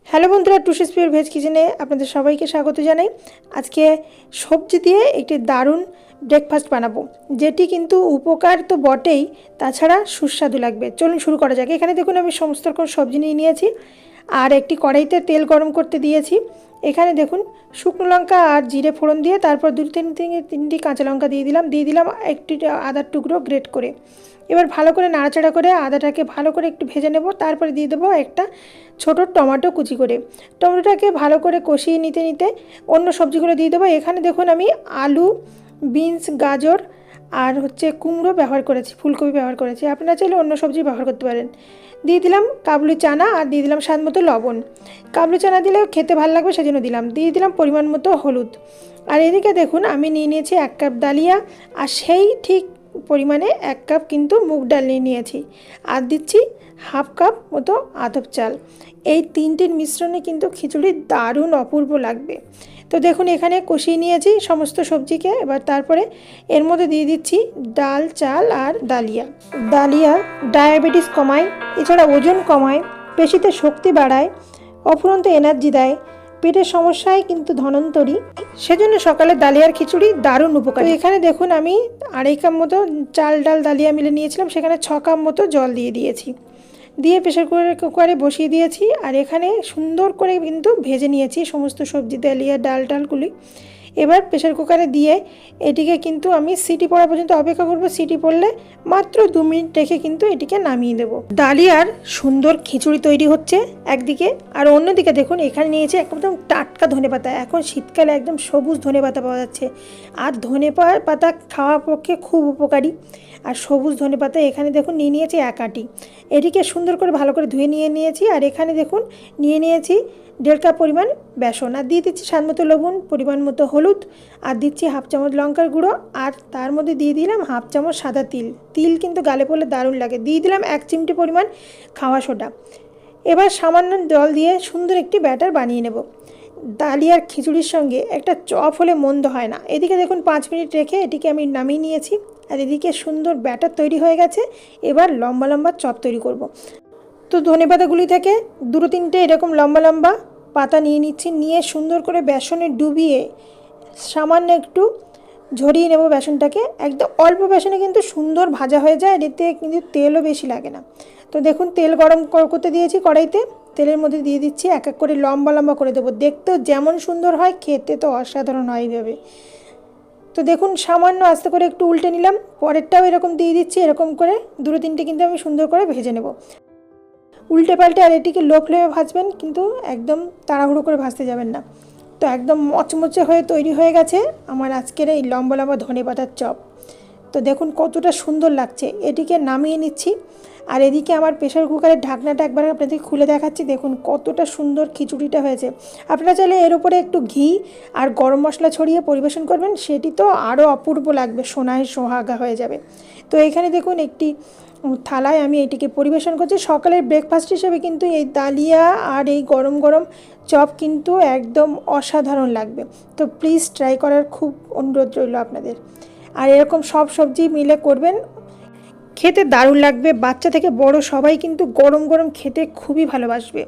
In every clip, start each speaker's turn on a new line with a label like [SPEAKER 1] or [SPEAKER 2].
[SPEAKER 1] Hello বন্ধুরা, টুসিস pure veg কিচেনে আপনাদের সবাইকে স্বাগত জানাই। আজকে সবজি দিয়ে একটি দারুণ ব্রেকফাস্ট বানাবো, যেটি কিন্তু উপকার তো বটেই, তাছাড়া সুস্বাদু লাগবে। চলুন শুরু করা যাক। এখানে দেখুন আমি সমস্ত রকম সবজি নিয়ে নিয়েছি আর একটি কড়াইতে তেল গরম করতে দিয়েছি। এখানে দেখুন শুকনো লঙ্কা আর জিরে ফোড়ন দিয়ে তারপর তিনটি কাঁচা লঙ্কা দিয়ে দিলাম একটি আদার টুকরো গ্রেট করে। এবার ভালো করে নাড়াচাড়া করে আদাটাকে ভালো করে একটু ভেজে নেব। তারপরে দিয়ে দেবো একটা ছোট টমেটো কুচি করে। টমেটোটাকে ভালো করে কষিয়ে নিতে নিতে অন্য সবজিগুলো দিয়ে দেবো। এখানে দেখুন আমি আলু, বিনস, গাজর আর কুমড়ো ব্যবহার করেছি, ফুলকপি ব্যবহার করেছি। আপনারা চাইলে অন্য সবজি ব্যবহার করতে পারেন। দিয়ে দিলাম কাবুলি চানা আর দিয়ে দিলাম স্বাদ মতো লবণ। কাবুলি চানা দিলেও খেতে ভালো লাগবে, সেজন্য দিয়ে দিলাম পরিমাণ মতো হলুদ। আর এদিকে দেখুন আমি নিয়ে নিয়েছি 1 কাপ ডালিয়া, আর সেই ঠিক পরিমাণে 1 কাপ কিন্তু মুগ ডাল নিয়ে নিয়েছি, আর দিচ্ছি 1/2 কাপ মতো আতপ চাল। এই তিনটির মিশ্রণে কিন্তু খিচুড়ি দারুণ অপূর্ব লাগবে। তো দেখুন এখানে কষিয়ে নিয়েছি সমস্ত সবজিকে। এবার তারপরে এর মধ্যে দিয়ে দিচ্ছি ডাল, চাল আর ডালিয়া। ডালিয়া ডায়াবেটিস কমায়, এছাড়া ওজন কমায়, পেশিতে শক্তি বাড়ায়, অফুরন্ত এনার্জি দেয়, পেটের সমস্যায় কিন্তু ধন্বন্তরী, সেজন্য সকালে ডালিয়ার খিচুড়ি দারুণ উপকারী। এখানে দেখুন আমি 2.5 কাপ মতো চাল ডাল ডালিয়া মিলে নিয়েছিলাম, সেখানে 6 কাপ মতো জল দিয়ে দিয়েছি, দিয়ে প্রেসার কুকারে বসিয়ে দিয়েছি। আর এখানে সুন্দর করে কিন্তু ভেজে নিয়েছি সমস্ত সবজি, ডালিয়া, ডালগুলি। এবার প্রেসার কুকারে দিয়ে এটিকে কিন্তু আমি সিটি পড়া পর্যন্ত অপেক্ষা করব। সিটি পড়লে মাত্র 2 মিনিট রেখে কিন্তু এটিকে নামিয়ে দেব। ডালিয়ার সুন্দর খিচুড়ি তৈরি হচ্ছে একদিকে, আর অন্যদিকে দেখুন এখানে নিয়েছি একদম টাটকা ধনেপাতা। এখন শীতকালে একদম সবুজ ধনেপাতা পাওয়া যাচ্ছে, আর ধনেপাতা খাওয়ার পক্ষে খুব উপকারী। আর সবুজ ধনেপাতা এখানে দেখুন নিয়ে নিয়েছি 1 আঁটি। এটিকে সুন্দর করে ভালো করে ধুয়ে নিয়েছি। আর এখানে দেখুন নিয়ে নিয়েছি 1.5 কাপ পরিমাণ বেসন, আর দিয়ে দিচ্ছি স্বাদ মতো লবণ, পরিমাণ মতো হলুদ, আর দিচ্ছি 1/2 চামচ লঙ্কার গুঁড়ো, আর তার মধ্যে দিয়ে দিলাম 1/2 চামচ সাদা তিল কিন্তু গালে পড়লে দারুণ লাগে। দিয়ে দিলাম 1 চিমটি পরিমাণ খাওয়া সোডা। এবার সামান্য জল দিয়ে সুন্দর একটি ব্যাটার বানিয়ে নেব। ডালিয়ার খিচুড়ির সঙ্গে একটা চপ হলে মন্দ হয় না। এদিকে দেখুন 5 মিনিট রেখে এটিকে আমি নামিয়ে নিয়েছি, আর এদিকে সুন্দর ব্যাটার তৈরি হয়ে গেছে। এবার লম্বা লম্বা চপ তৈরি করব। তো ধনেপাতাগুলি থেকে 2-3টে এরকম লম্বা লম্বা পাতা নিয়ে নিচ্ছি, নিয়ে সুন্দর করে বেসনে ডুবিয়ে সামান্য একটু ঝরিয়ে নেব বেসনটাকে। একদম অল্প বেসনে কিন্তু সুন্দর ভাজা হয়ে যায়, এতে কিন্তু তেলও বেশি লাগে না। তো দেখুন তেল গরম করতে দিয়েছি কড়াইতে, তেলের মধ্যে দিয়ে দিচ্ছি 1 এক করে লম্বা লম্বা করে দেবো। দেখতেও যেমন সুন্দর হয়, খেতে তো অসাধারণ হয় এইভাবে। তো দেখুন সামান্য আস্তে করে একটু উল্টে নিলাম, পরেরটাও এরকম দিয়ে দিচ্ছি। এরকম করে 2-3টে কিন্তু আমি সুন্দর করে ভেজে নেব উল্টে পাল্টে। আর এটিকে লো ফ্লেমে ভাজবেন, কিন্তু একদম তাড়াহুড়ো করে ভাজতে যাবেন না। তো একদম মচমচে হয়ে তৈরি হয়ে গেছে আমার আজকের এই লম্বা লম্বা ধনেপাতার চপ। তো দেখুন কতটা সুন্দর লাগছে। এটিকে নামিয়ে নিচ্ছি। আর এদিকে আমার প্রেসার কুকারের ঢাকনাটা একবার আপনাদের খুলে দেখাচ্ছি। দেখুন কতটা সুন্দর খিচুড়িটা হয়েছে। আপনারা চাইলে এর উপরে একটু ঘি আর গরম মশলা ছড়িয়ে পরিবেশন করবেন, সেটি তো আরও অপূর্ব লাগবে, সোনায় সোহাগা হয়ে যাবে। তো এখানে দেখুন একটি থালায় আমি এটিকে পরিবেশন করছি। সকালের ব্রেকফাস্ট হিসেবে কিন্তু এই ডালিয়া আর এই গরম গরম চপ কিন্তু একদম অসাধারণ লাগবে। তো প্লিজ ট্রাই করার খুব অনুরোধ রইল আপনাদের। আর এরকম সব সবজি মিলে করবেন, খেতে দারুণ লাগবে। বাচ্চা থেকে বড় সবাই কিন্তু গরম গরম খেতে খুবই ভালোবাসবে।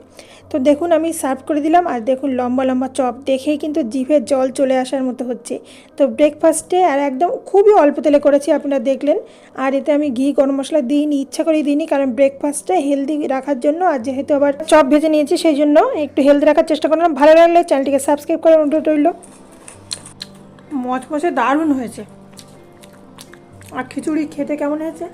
[SPEAKER 1] তো দেখুন আমি সার্ভ করে দিলাম, আর দেখুন লম্বা লম্বা চপ দেখেই কিন্তু জিভে জল চলে আসার মতো হচ্ছে। তো ব্রেকফাস্টে আর একদম খুবই অল্প তেলে করেছি, আপনারা দেখলেন। আর এতে আমি ঘি গরম মশলা দিইনি, ইচ্ছা করেই দিইনি, কারণ ব্রেকফাস্টে হেলদি রাখার জন্য। আর যেহেতু আবার চপ ভেজে নিয়েছি, সেই জন্য একটু হেলদি রাখার চেষ্টা করলাম। ভালো লাগলে চ্যানেলটিকে সাবস্ক্রাইব করার অনুরোধ রইল। মচমচে দারুণ হয়েছে। আর খিচুড়ি খেতে কেমন হয়েছে?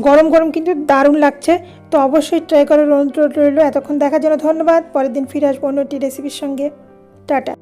[SPEAKER 1] গরম গরম কিন্তু দারুণ লাগছে। তো অবশ্যই ট্রাই করার অনুরোধ রইল। এতক্ষণ দেখার জন্য ধন্যবাদ। পরের দিন ফিরে আসবো অন্য একটি রেসিপির সঙ্গে। টাটা।